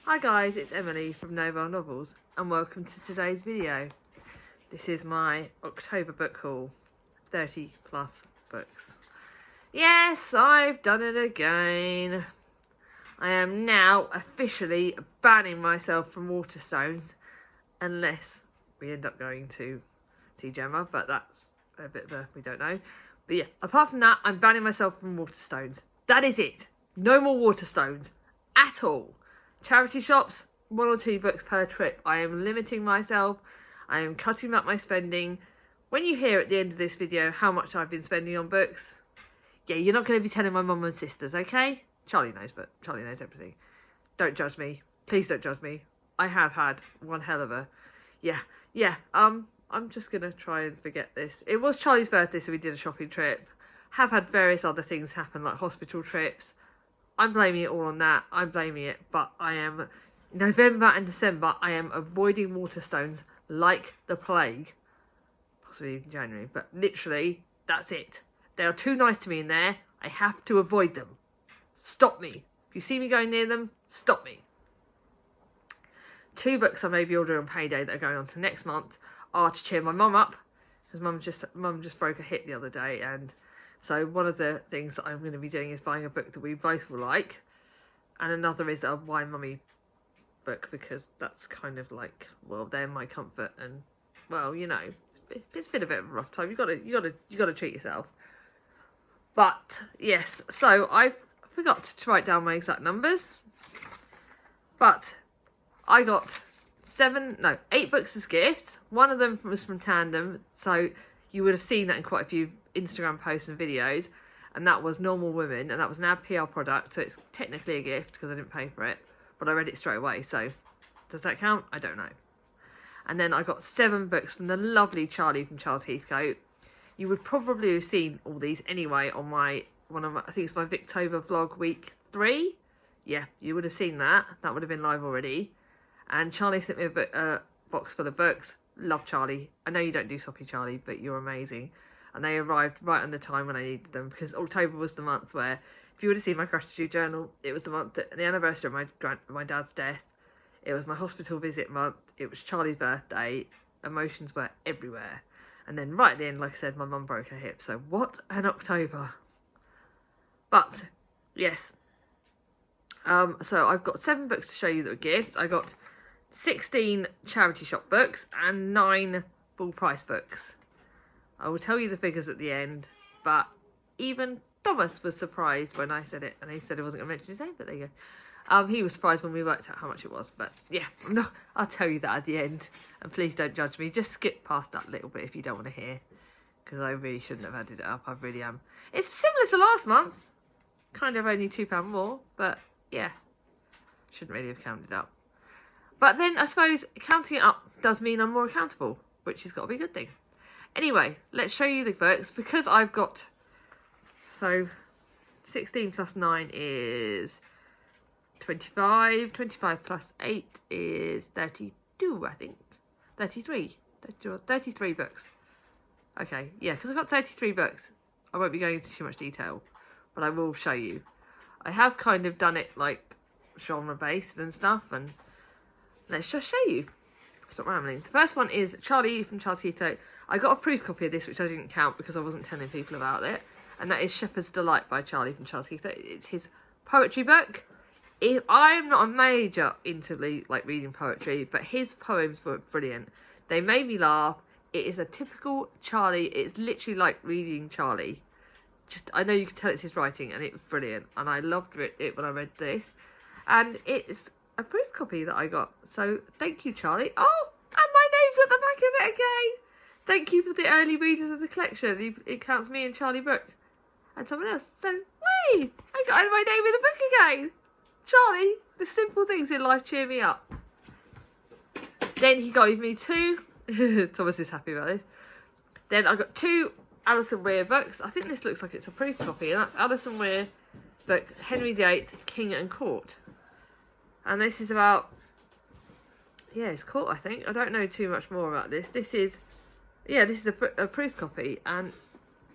Hi guys, it's Emily from Nobel Novels and welcome to today's video. This is my October book haul, 30 plus books. Yes, I've done it again. I am now officially banning myself from Waterstones unless we end up going to see Gemma, but that's a bit of a, we don't know. But yeah, apart from that, I'm banning myself from Waterstones. That is it. No more Waterstones at all. Charity shops, 1 or 2 books per trip. I am limiting myself. I am cutting back my spending. When you hear at the end of this video how much I've been spending on books, yeah, you're not going to be telling my mum and sisters, okay? Charlie knows, but Charlie knows everything. Don't judge me. Please don't judge me. I have had one hell of a... I'm just going to try and forget this. It was Charlie's birthday, so we did a shopping trip. Have had various other things happen, like hospital trips. I'm blaming it all on that. I'm blaming it, but I am... November and December, I am avoiding Waterstones like the plague. Possibly in January, but literally, that's it. They are too nice to me in there. I have to avoid them. Stop me. If you see me going near them, stop me. 2 books I may be ordering on payday that are going on to next month are to cheer my mum up, because mum just broke a hip the other day, and so one of the things that I'm going to be doing is buying a book that we both will like, and another is a Why Mummy book, because that's kind of like, well, they're my comfort, and well, you know, it's been a bit of a rough time. You gotta treat yourself. But yes, so I forgot to write down my exact numbers, but I got 8 books as gifts. One of them was from Tandem, so you would have seen that in quite a few Instagram posts and videos, and that was Normal Women, and that was an ad PR product, so it's technically a gift because I didn't pay for it, but I read it straight away, so does that count? I don't know. And then I got 7 books from the lovely Charlie from Charles Heathcote. You would probably have seen all these anyway on I think it's my Victober vlog week 3. Yeah, you would have seen that. That would have been live already. And Charlie sent me a box full of books. Love Charlie. I know you don't do Soppy Charlie, but you're amazing. And they arrived right on the time when I needed them, because October was the month where, if you would have seen my gratitude journal, it was the month that, the anniversary of my dad's death. It was my hospital visit month. It was Charlie's birthday. Emotions were everywhere. And then right at the end, like I said, my mum broke her hip. So what an October. But yes. So I've got 7 books to show you that were gifts. I got 16 charity shop books and 9 full price books. I will tell you the figures at the end, but even Thomas was surprised when I said it, and he said I wasn't going to mention his name, but there you go. He was surprised when we worked out how much it was, but yeah, no, I'll tell you that at the end, and please don't judge me. Just skip past that little bit if you don't want to hear, because I really shouldn't have added it up. I really am. It's similar to last month, kind of only £2 more, but yeah, shouldn't really have counted up. But then I suppose counting it up does mean I'm more accountable, which has got to be a good thing. Anyway, let's show you the books, because I've got, so 16 plus 9 is 25, 25 plus 8 is 32, I think, 33 books. Okay, yeah, because I've got 33 books. I won't be going into too much detail, but I will show you. I have kind of done it like genre based and stuff, and let's just show you. Stop rambling. The first one is Charlie from Charles Heathcote. I got a proof copy of this, which I didn't count because I wasn't telling people about it, and that is Shepherd's Delight by Charlie from Charles Heathcote. It's his poetry book. I'm not a major into like reading poetry, but his poems were brilliant. They made me laugh. It is a typical Charlie. It's literally like reading Charlie. Just, I know you can tell it's his writing, and it was brilliant, and I loved it when I read this. And it's a proof copy that I got, so thank you, Charlie. Oh, and my name's at the back of it again. Thank you for the early readers of the collection. It counts me and Charlie Brooke and someone else. So, whee! I got my name in the book again. Charlie, the simple things in life cheer me up. Then he gave me 2. Thomas is happy about this. Then I got 2 Alison Weir books. I think this looks like it's a proof copy, and that's Alison Weir book Henry VIII, King and Court. And this is about, yeah, it's court, I think. I don't know too much more about this. This is a proof copy, and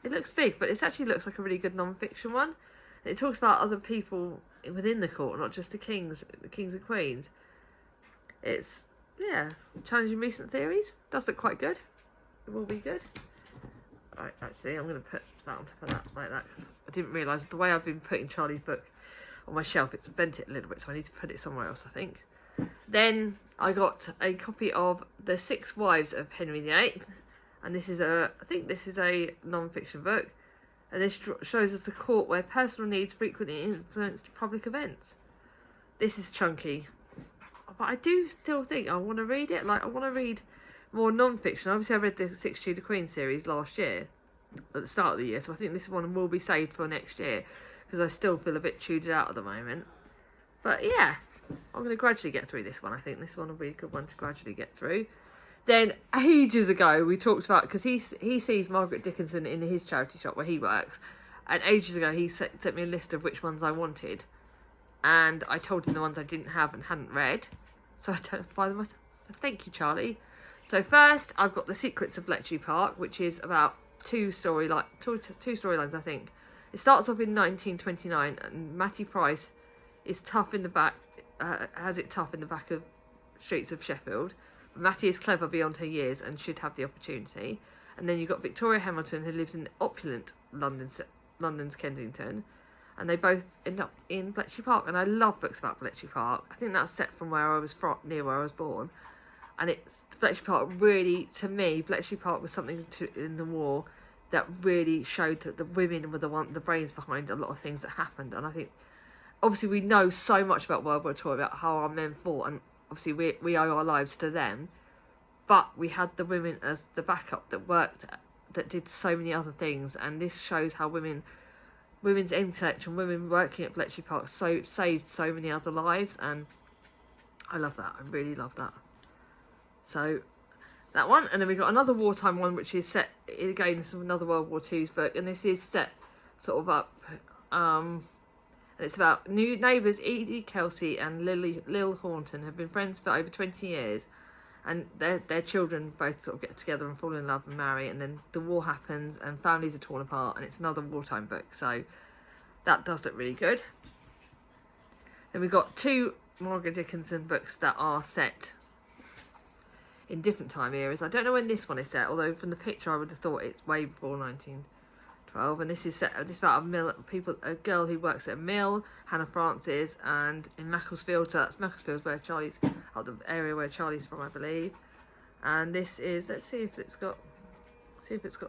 it looks big, but it actually looks like a really good non-fiction one. And it talks about other people within the court, not just the kings and queens. It's, yeah, challenging recent theories. Does look quite good. It will be good. Right, actually, I'm going to put that on top of that, like that, because I didn't realise the way I've been putting Charlie's book on my shelf, it's bent it a little bit, so I need to put it somewhere else, I think. Then I got a copy of The Six Wives of Henry VIII, and this is I think this is a non-fiction book, and this shows us the court where personal needs frequently influenced public events. This is chunky, but I do still think I want to read it. Like, I want to read more non-fiction. Obviously, I read the Six Tudor Queens series last year, at the start of the year, so I think this one will be saved for next year, because I still feel a bit chewed out at the moment. But yeah, I'm going to gradually get through this one. I think this one will be a good one to gradually get through. Then, ages ago, we talked about, because he sees Margaret Dickinson in his charity shop where he works, and ages ago he sent me a list of which ones I wanted, and I told him the ones I didn't have and hadn't read, so I don't have to buy them myself. So thank you, Charlie. So first, I've got The Secrets of Bletchley Park, which is about two storylines, I think. It starts off in 1929, and Mattie Price is tough in the back, has it tough in the back of streets of Sheffield. But Mattie is clever beyond her years and should have the opportunity. And then you've got Victoria Hamilton, who lives in opulent London's Kensington, and they both end up in Bletchley Park. And I love books about Bletchley Park. I think that's set from where I was from, near where I was born. And it's Bletchley Park really, to me, Bletchley Park was something in the war that really showed that the women were the brains behind a lot of things that happened. And I think, obviously, we know so much about World War II, about how our men fought, and obviously we owe our lives to them. But we had the women as the backup that worked, that did so many other things. And this shows how women's intellect and women working at Bletchley Park saved so many other lives. And I love that. I really love that. So that one, and then we got another wartime one, which is set again. This is another World War II's book, and this is set sort of up. And it's about new neighbours Edie Kelsey and Lil Horton have been friends for over 20 years, and their children both sort of get together and fall in love and marry, and then the war happens and families are torn apart, and it's another wartime book. So that does look really good. Then we've got two Margaret Dickinson books that are set in different time eras. I don't know when this one is set, although from the picture I would have thought it's way before 1912. And this is set. This is about a girl who works at a mill, Hannah Francis, and in Macclesfield. So that's Macclesfield, where Charlie's, the area where Charlie's from, I believe. And this is, let's see if it's got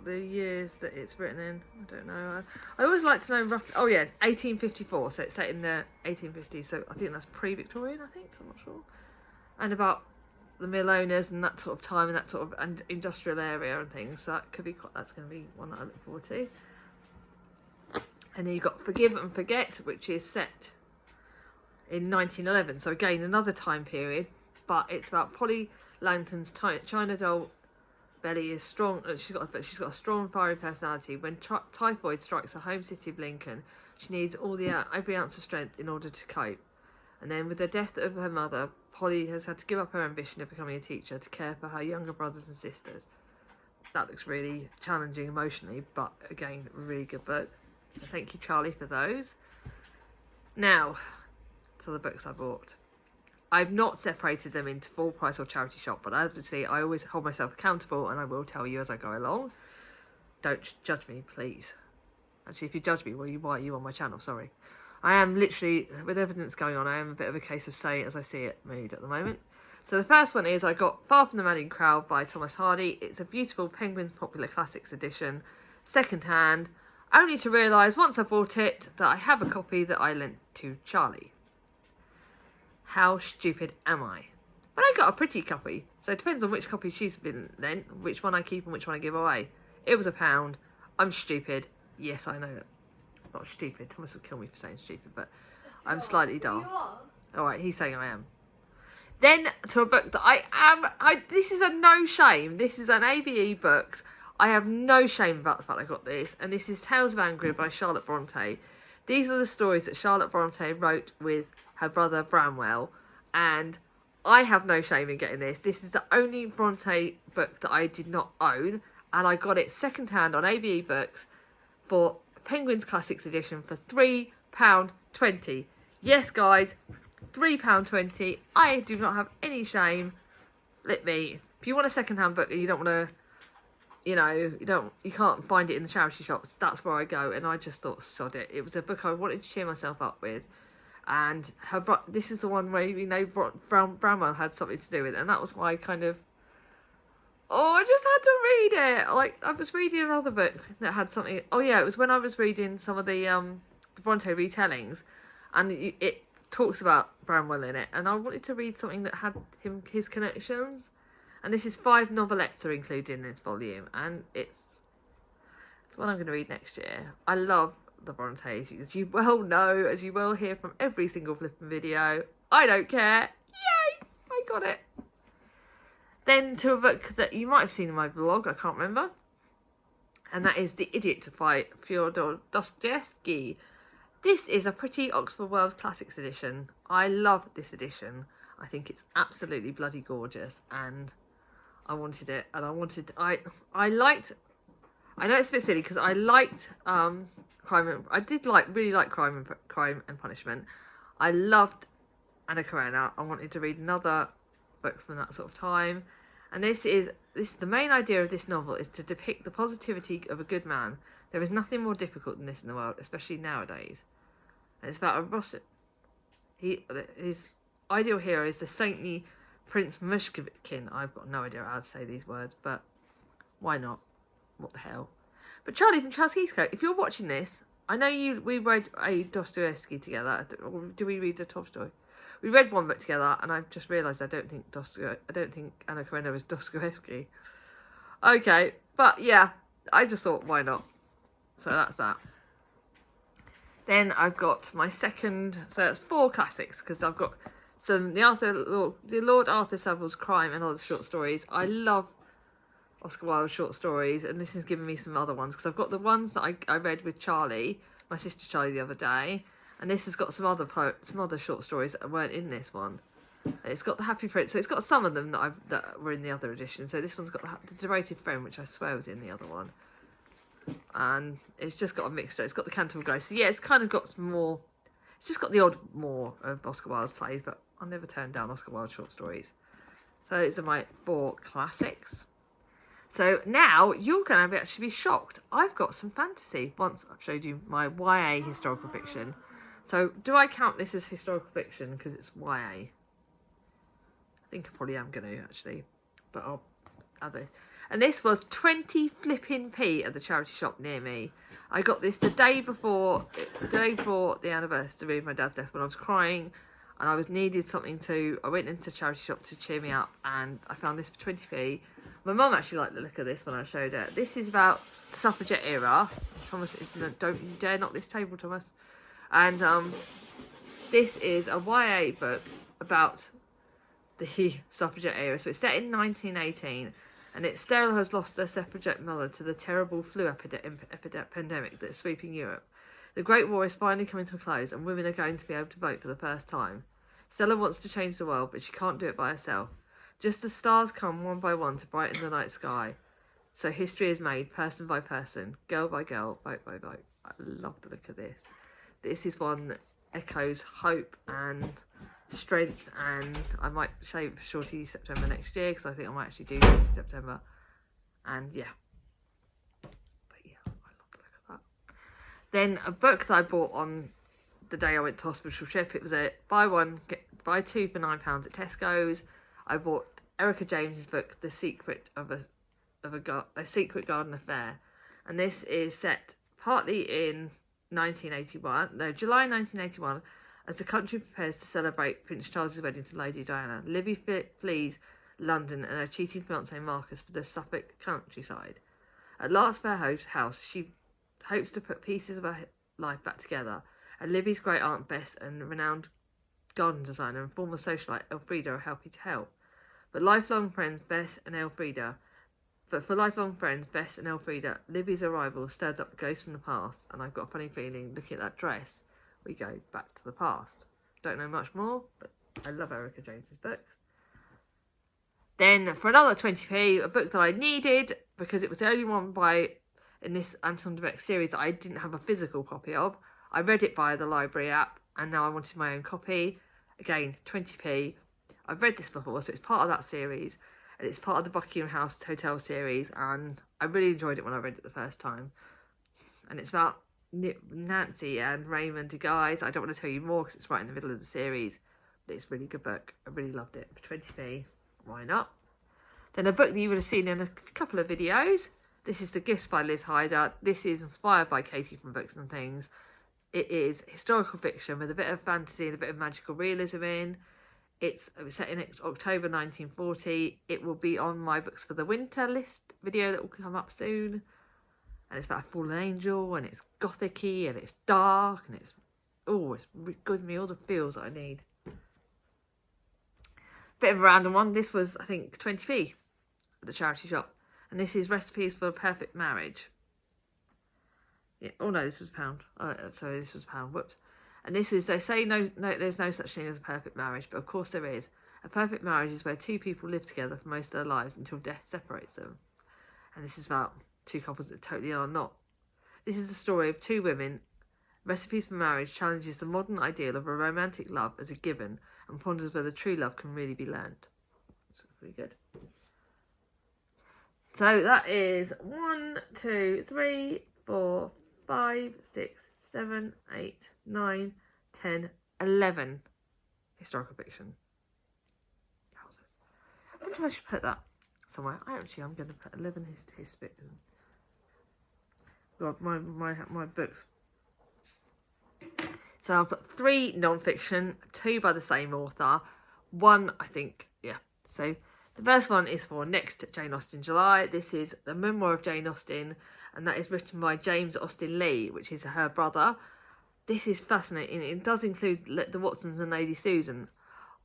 the years that it's written in. I don't know. I always like to know roughly. Oh yeah, 1854. So it's set in the 1850s. So I think that's pre-Victorian. I think, I'm not sure. And about the mill owners and that sort of time and that sort of industrial area and things. So that could be that's going to be one that I look forward to. And then you've got Forgive and Forget, which is set in 1911. So again, another time period, but it's about Polly Langton's China doll. Belly is strong. She's got a strong, fiery personality. When typhoid strikes her home city of Lincoln, she needs every ounce of strength in order to cope. And then with the death of her mother, Polly has had to give up her ambition of becoming a teacher to care for her younger brothers and sisters. That looks really challenging emotionally, but again, a really good book. So thank you, Charlie, for those. Now, to the books I bought. I've not separated them into full price or charity shop, but obviously I always hold myself accountable, and I will tell you as I go along. Don't judge me, please. Actually, if you judge me, why are you on my channel? Sorry. I am literally, with evidence going on, I am a bit of a case of say it as I see it mood at the moment. So the first one is I got Far From the Madding Crowd by Thomas Hardy. It's a beautiful Penguins Popular Classics edition, second hand, only to realise once I bought it that I have a copy that I lent to Charlie. How stupid am I? But I got a pretty copy, so it depends on which copy she's been lent, which one I keep and which one I give away. It was £1. I'm stupid. Yes, I know it. Not stupid. Thomas will kill me for saying stupid, but I'm slightly dull. Alright, he's saying I am. Then to a book that this is a no shame. This is an ABE books. I have no shame about the fact I got this. And this is Tales of Angria by Charlotte Bronte. These are the stories that Charlotte Bronte wrote with her brother Bramwell. And I have no shame in getting this. This is the only Bronte book that I did not own. And I got it second hand on ABE books for Penguins Classics edition for £3.20. Yes, guys, £3.20. I do not have any shame. Let me. If you want a second-hand book and you don't want to, you can't find it in the charity shops, that's where I go. And I just thought, sod it. It was a book I wanted to cheer myself up with. And this is the one where, Bramwell had something to do with it. And that was why I kind of, I just had to read it. Like, I was reading another book that had something. Oh, yeah, it was when I was reading some of the Bronte retellings. And it talks about Bramwell in it. And I wanted to read something that had his connections. And this is 5 novelettes are included in this volume. And it's what I'm going to read next year. I love the Brontes, as you well know, as you will hear from every single flipping video. I don't care. Yay! I got it. Then to a book that you might have seen in my vlog, I can't remember. And that is The Idiot by Fyodor Dostoevsky. This is a pretty Oxford World Classics edition. I love this edition. I think it's absolutely bloody gorgeous, and I wanted it, and I liked, I know it's a bit silly because I liked really like Crime and Punishment. I loved Anna Karenina. I wanted to read another book from that sort of time, and this is the main idea of this novel is to depict the positivity of a good man. There is nothing more difficult than this in the world, especially nowadays. And it's about a Russian. His ideal hero is the saintly Prince Mushkin. I've got no idea how to say these words, but why not? What the hell? But Charlie from Charles Heathcote, if you're watching this, I know we read a Dostoevsky together. Or do we read a Tolstoy? We read one book together, and I've just realised I don't think Anna Karenina is Dostoevsky. Okay, but yeah, I just thought, why not? So that's that. Then I've got my second, so that's 4 classics, because I've got some the Lord Arthur Savile's Crime and Other Short Stories. I love Oscar Wilde short stories, and this has given me some other ones, because I've got the ones that I read with Charlie, my sister Charlie, the other day, and this has got some other short stories that weren't in this one. And it's got The Happy Prince, so it's got some of them that were in the other edition. So this one's got the Devoted Friend, which I swear was in the other one. And it's just got a mixture. It's got the Canterville Ghost. So yeah, it's kind of got some more. It's just got the odd more of Oscar Wilde's plays, but I'll never turn down Oscar Wilde short stories. So those are my 4 classics. So now you're going to actually be shocked. I've got some fantasy. Once I've showed you my YA historical fiction. So do I count this as historical fiction because it's YA? I think I probably am going to actually, but I'll add this. And this was 20 flipping p at the charity shop near me. I got this the day before the anniversary of my dad's death, when I was crying and I needed something to. I went into the charity shop to cheer me up, and I found this for 20p. My mum actually liked the look of this when I showed her. This is about the suffragette era. Thomas, don't you dare knock this table, Thomas. And this is a YA book about the suffragette era. So it's set in 1918. And Stella has lost her suffragette mother to the terrible flu pandemic that's sweeping Europe. The Great War is finally coming to a close, and women are going to be able to vote for the first time. Stella wants to change the world, but she can't do it by herself. Just as stars come one by one to brighten the night sky, so history is made person by person, girl by girl, vote by vote. I love the look of this. This is one that echoes hope and strength, and I might shave Shorty September next year, because I think I might actually do Shorty September. And yeah, but yeah, I love the look of that. Then a book that I bought on the day I went to hospital trip, it was a buy 2 for £9 at Tesco's. I bought Erica James's book, The Secret of a Secret Garden Affair, and this is set partly in July 1981, as the country prepares to celebrate Prince Charles's wedding to Lady Diana. Libby flees London and her cheating fiancé Marcus for the Suffolk countryside. At Larkspur House, she hopes to put pieces of her life back together, and Libby's great aunt Bess and renowned garden designer and former socialite Elfrida are helping to help. For lifelong friends Bess and Elfrida, Libby's arrival stirs up ghosts from the past, and I've got a funny feeling, looking at that dress, we go back to the past. Don't know much more, but I love Erica James's books. Then for another 20p, a book that I needed, because it was the only one in this Anton de Beck series that I didn't have a physical copy of. I read it via the library app, and now I wanted my own copy. Again, 20p. I've read this before, so it's part of that series, and it's part of the Buckingham House Hotel series, and I really enjoyed it when I read it the first time. And it's about Nancy and Raymond, the guys. I don't want to tell you more because it's right in the middle of the series, but it's a really good book. I really loved it. For 20p, why not? Then a book that you would have seen in a couple of videos. This is The Gifts by Liz Hyder. This is inspired by Katie from Books and Things. It is historical fiction with a bit of fantasy and a bit of magical realism in. It was set in October 1940. It will be on my Books for the Winter list video that will come up soon. And it's about a fallen angel, and it's gothic-y, and it's dark, and it's giving me all the feels that I need. Bit of a random one. This was, I think, 20p at the charity shop. And this is Recipes for a Perfect Marriage. Yeah. Oh no, this was £1. Oh, sorry, this was £1. Whoops. And this is, they say no, there's no such thing as a perfect marriage, but of course there is. A perfect marriage is where two people live together for most of their lives until death separates them. And this is about two couples that totally are not. This is the story of two women. Recipes for Marriage challenges the modern ideal of a romantic love as a given and ponders whether true love can really be learned. That's pretty good. So that is 1, 2, 3, 4, 5, 6, 7, 8, 9, 10, 11 historical fiction. I wonder if I should put that somewhere. I'm going to put 11 history. God, my books. So I've got 3 non-fiction, 2 by the same author, 1 I think, yeah. So the first one is for next Jane Austen July. This is The Memoir of Jane Austen, and that is written by James Austen Leigh, which is her brother. This is fascinating. It does include the Watsons and Lady Susan.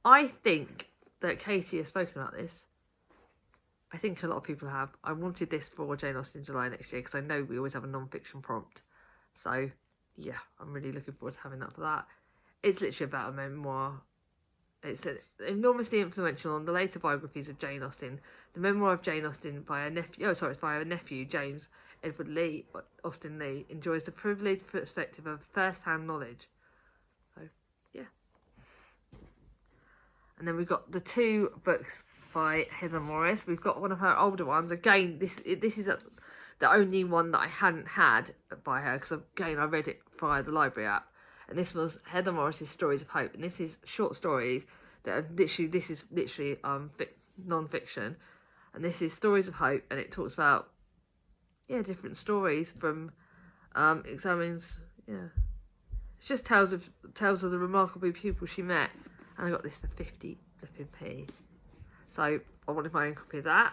I think that Katie has spoken about this. I think a lot of people have. I wanted this for Jane Austen July next year because I know we always have a non-fiction prompt. So, yeah, I'm really looking forward to having that for that. It's literally about a memoir. It's enormously influential on the later biographies of Jane Austen. The Memoir of Jane Austen by her nephew, it's by her nephew, James Edward Leigh, Austen Leigh, enjoys the privileged perspective of first-hand knowledge. So, yeah. And then we've got the 2 books by Heather Morris. We've got one of her older ones. Again, this is the only one that I hadn't had by her, because again I read it via the library app. And this was Heather Morris's Stories of Hope, and this is short stories that are literally non-fiction, and this is Stories of Hope, and it talks about different stories from examines. It's just tales of the remarkable people she met, and I got this for 50 flipping p. So I wanted my own copy of that.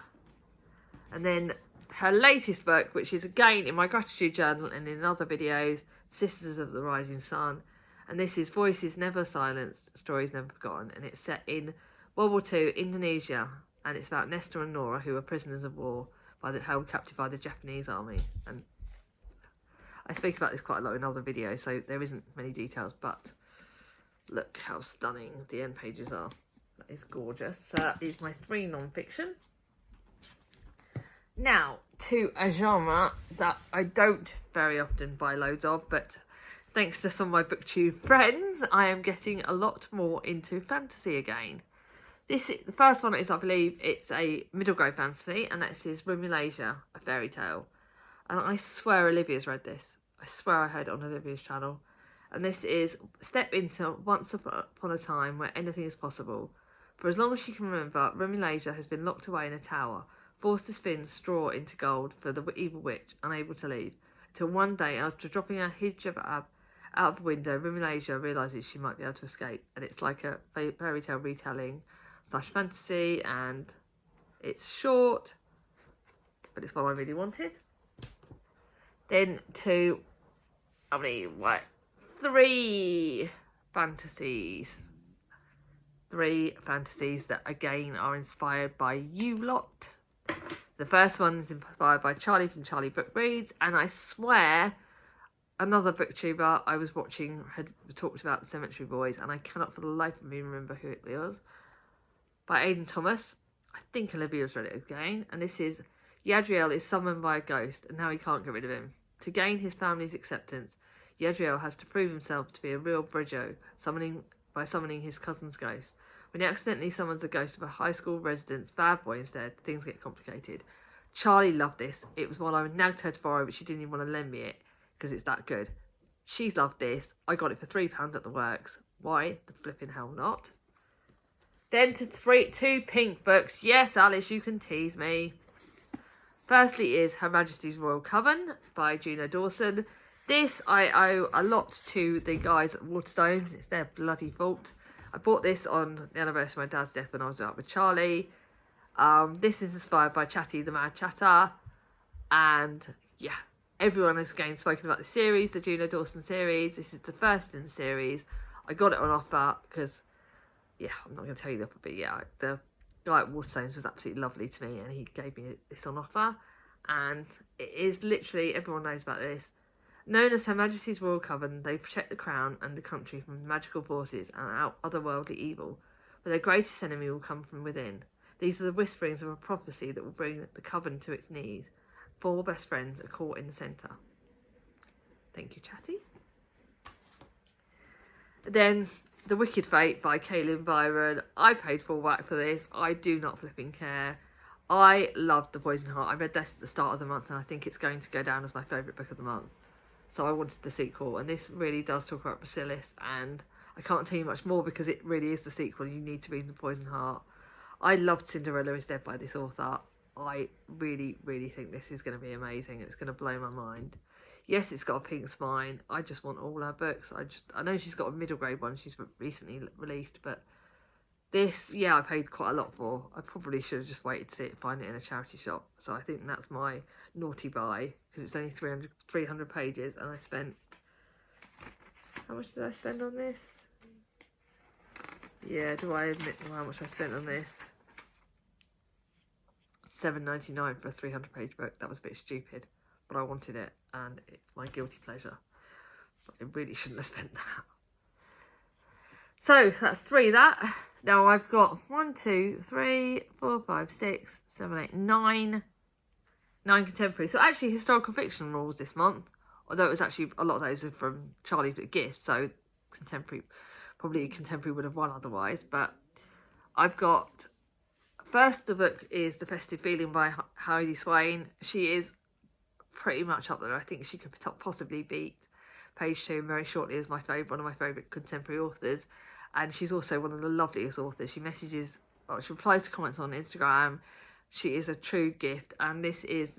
And then her latest book, which is again in my gratitude journal and in other videos, Sisters of the Rising Sun. And this is Voices Never Silenced, Stories Never Forgotten. And it's set in World War II, Indonesia. And it's about Nestor and Nora, who are prisoners of war, held captive by the Japanese army. And I speak about this quite a lot in other videos, so there isn't many details, but look how stunning the end pages are. That is gorgeous. So that is my 3 non-fiction. Now, to a genre that I don't very often buy loads of, but thanks to some of my BookTube friends, I am getting a lot more into fantasy again. The first one is, I believe, it's a middle grade fantasy, and that is Rumulasia, A Fairy Tale. And I swear Olivia's read this. I swear I heard it on Olivia's channel. And this is step into once upon a time where anything is possible. For as long as she can remember, Rumulasia has been locked away in a tower, forced to spin straw into gold for the evil witch, unable to leave. Till one day, after dropping her hijab out of the window, Rumulasia realises she might be able to escape. And it's like a fairy tale retelling / fantasy, and it's short, but it's what I really wanted. Then to, I mean, what? 3 fantasies. 3 fantasies that again are inspired by you lot. The first one is inspired by Charlie from Charlie Book Reads, and I swear another booktuber I was watching had talked about The Cemetery Boys, and I cannot for the life of me remember who it was. By Aidan Thomas. I think Olivia's read it again, and this is Yadriel is summoned by a ghost, and now he can't get rid of him. To gain his family's acceptance, Yadriel has to prove himself to be a real Bridger, by summoning his cousin's ghost. When he accidentally summons the ghost of a high school resident's bad boy instead, things get complicated. Charlie loved this. It was one I nagged her to borrow, but she didn't even want to lend me it because it's that good. She's loved this. I got it for £3 at the works. Why the flipping hell not? Then to two pink books. Yes, Alice, you can tease me. Firstly is Her Majesty's Royal Coven by Juno Dawson. This I owe a lot to the guys at Waterstones. It's their bloody fault. I bought this on the anniversary of my dad's death when I was out with Charlie. This is inspired by Chatty the Mad Chatter. And yeah, everyone has again spoken about the series, the Juno Dawson series. This is the first in the series. I got it on offer because, yeah, I'm not going to tell you the offer, but yeah, the guy at Waterstones was absolutely lovely to me and he gave me this on offer. And it is literally, everyone knows about this. Known as Her Majesty's Royal Coven, they protect the crown and the country from magical forces and otherworldly evil, but their greatest enemy will come from within. These are the whisperings of a prophecy that will bring the coven to its knees. 4 best friends are caught in the centre. Thank you, Chatty. Then, The Wicked Fate by Kaylin Byron. I paid full whack for this. I do not flipping care. I loved The Poison Heart. I read this at the start of the month and I think it's going to go down as my favourite book of the month. So I wanted the sequel, and this really does talk about Basilis, and I can't tell you much more because it really is the sequel. You need to read The Poison Heart. I loved Cinderella is Dead by this author. I really, really think this is going to be amazing. It's going to blow my mind. Yes, it's got a pink spine. I just want all her books. I know she's got a middle grade one she's recently released, but this, yeah, I paid quite a lot for. I probably should have just waited to see it, find it in a charity shop. So I think that's my naughty buy, because it's only 300 pages, and I spent... How much did I spend on this? Yeah, do I admit how much I spent on this? $7.99 for a 300-page book. That was a bit stupid, but I wanted it, and it's my guilty pleasure. But I really shouldn't have spent that. So that's 3 that. Now I've got 1, 2, 3, 4, 5, 6, 7, 8, 9 contemporary. So actually historical fiction rules this month, although it was actually a lot of those are from Charlie Gift, so probably contemporary would have won otherwise. But I've got, first the book is The Festive Feeling by Heidi Swain. She is pretty much up there. I think she could possibly beat Page 2 very shortly as one of my favourite contemporary authors. And she's also one of the loveliest authors. She replies to comments on Instagram. She is a true gift, and this is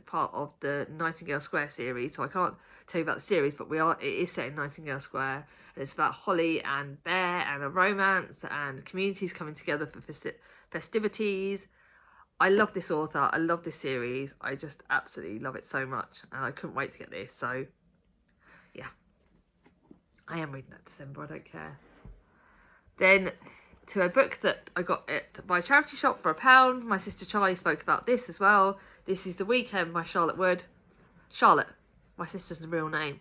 part of the Nightingale Square series. So I can't tell you about the series, but it is set in Nightingale Square, and it's about Holly and Bear and a romance and communities coming together for festivities. I love this author. I love this series. I just absolutely love it so much, and I couldn't wait to get this. So yeah, I am reading that December. I don't care. Then to a book that I got at my charity shop for £1. My sister Charlie spoke about this as well. This is The Weekend by Charlotte Wood. Charlotte, my sister's real name.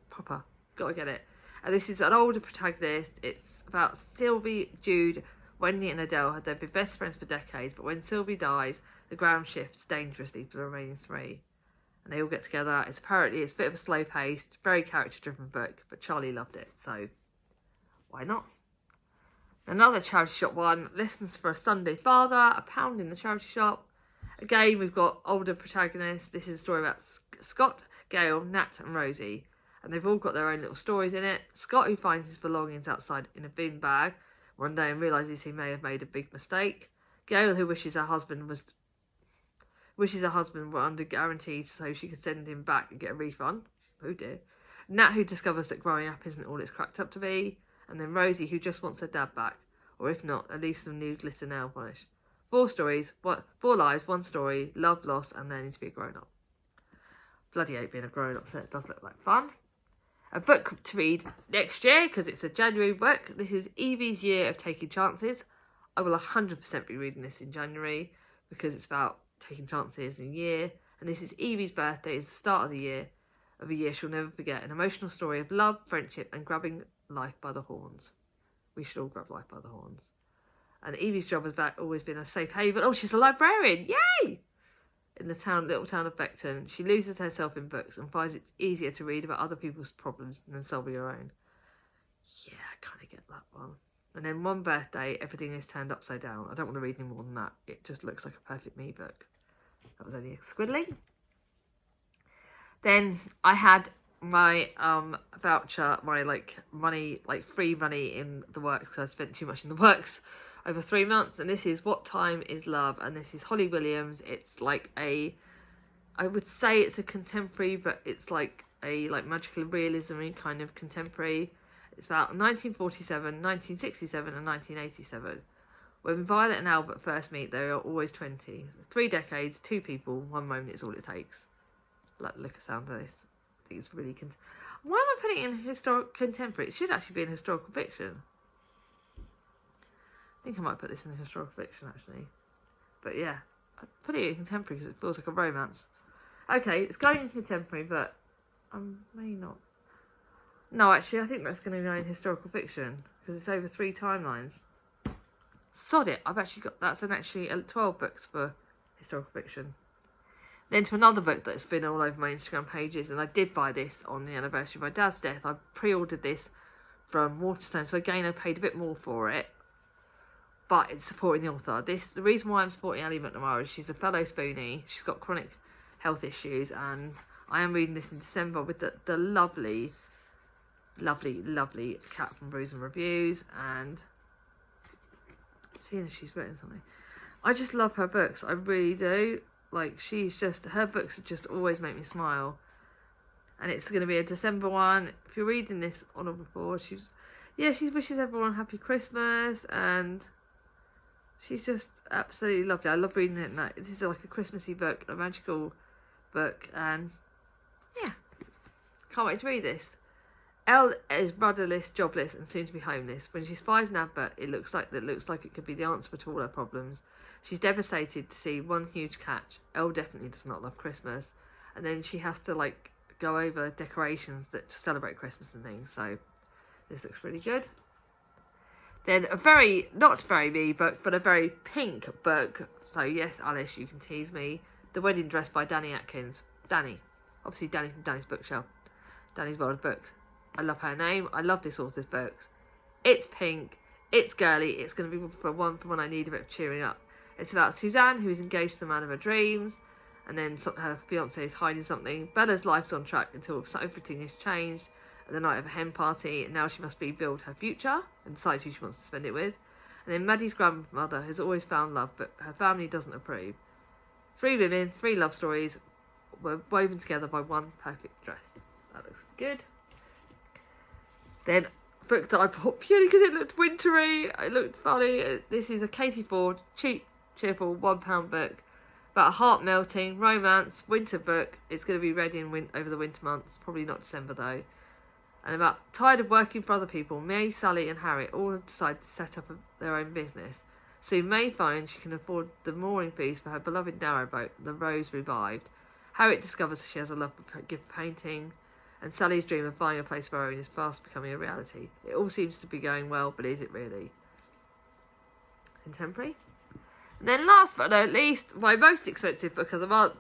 Proper. Gotta get it. And this is an older protagonist. It's about Sylvie, Jude, Wendy and Adele. They've been best friends for decades, but when Sylvie dies, the ground shifts dangerously for the remaining 3. And they all get together. It's a bit of a slow-paced, very character-driven book, but Charlie loved it, so why not? Another charity shop one, Lessons for a Sunday Father, £1 in the charity shop. Again, we've got older protagonists. This is a story about Scott, Gail, Nat and Rosie. And they've all got their own little stories in it. Scott, who finds his belongings outside in a bin bag one day and realises he may have made a big mistake. Gail, who wishes her husband were under guarantee so she could send him back and get a refund. Oh dear. Nat, who discovers that growing up isn't all it's cracked up to be. And then Rosie, who just wants her dad back. Or if not, at least some new glitter nail polish. 4 stories, 4 lives, 1 story, love, loss, and learning to be a grown-up. Bloody hate being a grown-up, so it does look like fun. A book to read next year, because it's a January book. This is Evie's Year of Taking Chances. I will 100% be reading this in January, because it's about taking chances in a year. And this is Evie's birthday. It's the start of a year she'll never forget. An emotional story of love, friendship, and grabbing life by the horns. We should all grab life by the horns. And Evie's job has always been a safe haven. Oh, she's a librarian. Yay! in the little town of Beckton. She loses herself in books and finds it easier to read about other people's problems than solve your own. Yeah, I kind of get that one. And then one birthday, everything is turned upside down. I don't want to read any more than that. It just looks like a perfect me book. That was only a squiddly. Then I had my voucher, my money, free money in the works, because I spent too much in the works over 3 months. And this is What Time Is Love, and this is Holly Williams. It's like I would say it's a contemporary, but it's like a magical realism kind of contemporary. It's about 1947, 1967 and 1987. When Violet and Albert first meet, they are always 20. 3 decades, 2 people, 1 moment is all it takes. Like the look and sound of this. I think it's really... Why am I putting it in historic contemporary? It should actually be in historical fiction. I think I might put this in historical fiction, actually. But yeah, I put it in contemporary because it feels like a romance. Okay, it's going in contemporary, but I may not... No, actually, I think that's going to go in historical fiction because it's over 3 timelines. Sod it, I've actually got... That's actually 12 books for historical fiction. Then to another book that's been all over my Instagram pages, and I did buy this on the anniversary of my dad's death. I pre-ordered this from Waterstone, so again I paid a bit more for it, but it's supporting the author. The reason why I'm supporting Ally McNamara is she's a fellow Spoonie. She's got chronic health issues, and I am reading this in December with the lovely Cat from Brews and Reviews, and seeing if she's written something. I just love her books, I really do. Like, her books just always make me smile. And it's going to be a December one. If you're reading this on or before, she wishes everyone happy Christmas, and she's just absolutely lovely. I love reading it. This is like a Christmassy book, a magical book, and yeah, can't wait to read this. Elle is rudderless, jobless, and soon to be homeless. When she spies an advert, it looks like it could be the answer to all her problems. She's devastated to see one huge catch. Elle definitely does not love Christmas. And then she has to, go over decorations to celebrate Christmas and things. So, this looks really good. Then a not very me book, but a very pink book. So, yes, Alice, you can tease me. The Wedding Dress by Danny Atkins. Danny. Obviously, Danny from Danny's Bookshelf. Danny's World of Books. I love her name. I love this author's books. It's pink. It's girly. It's going to be for when I need a bit of cheering up. It's about Suzanne, who is engaged to the man of her dreams, and then her fiancé is hiding something. Bella's life's on track until everything is changed at the night of a hen party, and now she must rebuild her future and decide who she wants to spend it with. And then Maddie's grandmother has always found love, but her family doesn't approve. 3 women, 3 love stories were woven together by one perfect dress. That looks good. Then a book that I bought purely because it looked wintry, it looked funny. This is a Katie Ford, cheerful £1 book about a heart-melting romance winter book. It's going to be read over the winter months, probably not December though. And about tired of working for other people, May, Sally and Harriet all have decided to set up their own business. Soon May finds she can afford the mooring fees for her beloved narrowboat, the Rose Revived. Harriet discovers she has a love for gift painting, and Sally's dream of buying a place of her own is fast becoming a reality. It all seems to be going well, but is it really? Contemporary? And then last but not least, my most expensive book of the month,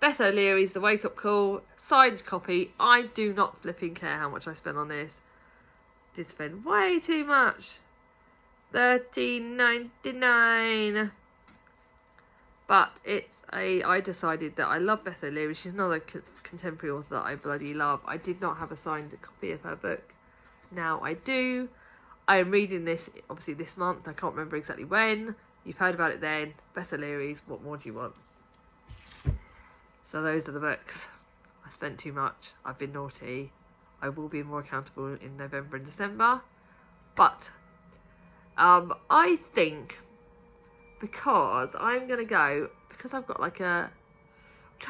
Beth O'Leary's The Wake Up Call, signed copy. I do not flipping care how much I spent on this. Did spend way too much. $13.99. But I decided that I love Beth O'Leary. She's another contemporary author that I bloody love. I did not have a signed copy of her book. Now I do. I am reading this, obviously, this month. I can't remember exactly when. You've heard about it then. Beth O'Leary's What More Do You Want? So those are the books. I spent too much. I've been naughty. I will be more accountable in November and December. But I think... because I'm going to go, because I've got I'm trying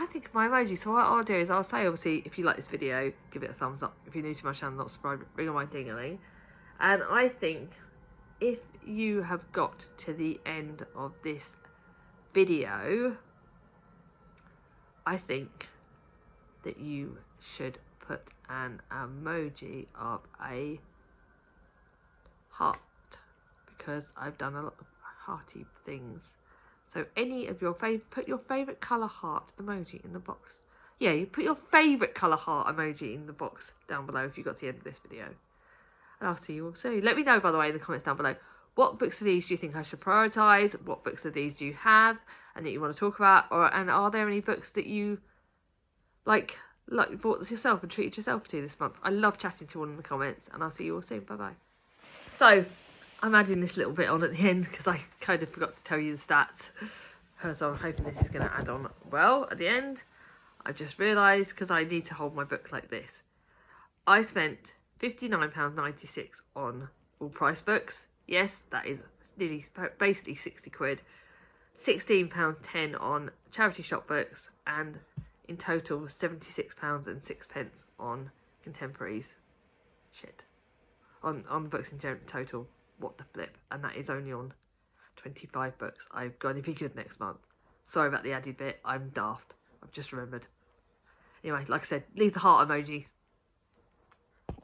to think of my emoji, so what I'll do is I'll say, obviously, if you like this video, give it a thumbs up. If you're new to my channel, not subscribed, ring on my ding-a-ling. And I think if you have got to the end of this video, I think that you should put an emoji of a heart, because I've done a lot of hearty things. So any of your put your favourite colour heart emoji in the box. Yeah, you put your favourite colour heart emoji in the box down below if you got to the end of this video. And I'll see you all soon. Let me know, by the way, in the comments down below, what books of these do you think I should prioritise? What books of these do you have and that you want to talk about? And are there any books that you like bought this yourself and treated yourself to this month? I love chatting to you all in the comments, and I'll see you all soon. Bye-bye. So, I'm adding this little bit on at the end because I kind of forgot to tell you the stats. So I'm hoping this is going to add on well at the end. I've just realised, because I need to hold my book like this, I spent £59.96 on full price books. Yes, that is nearly basically 60 quid. £16.10 on charity shop books, and in total £76.06 on contemporaries. Shit. On books in total. What the flip? And that is only on 25 books. I've got to be good next month. Sorry about the added bit. I'm daft. I've just remembered. Anyway, like I said, leave the heart emoji.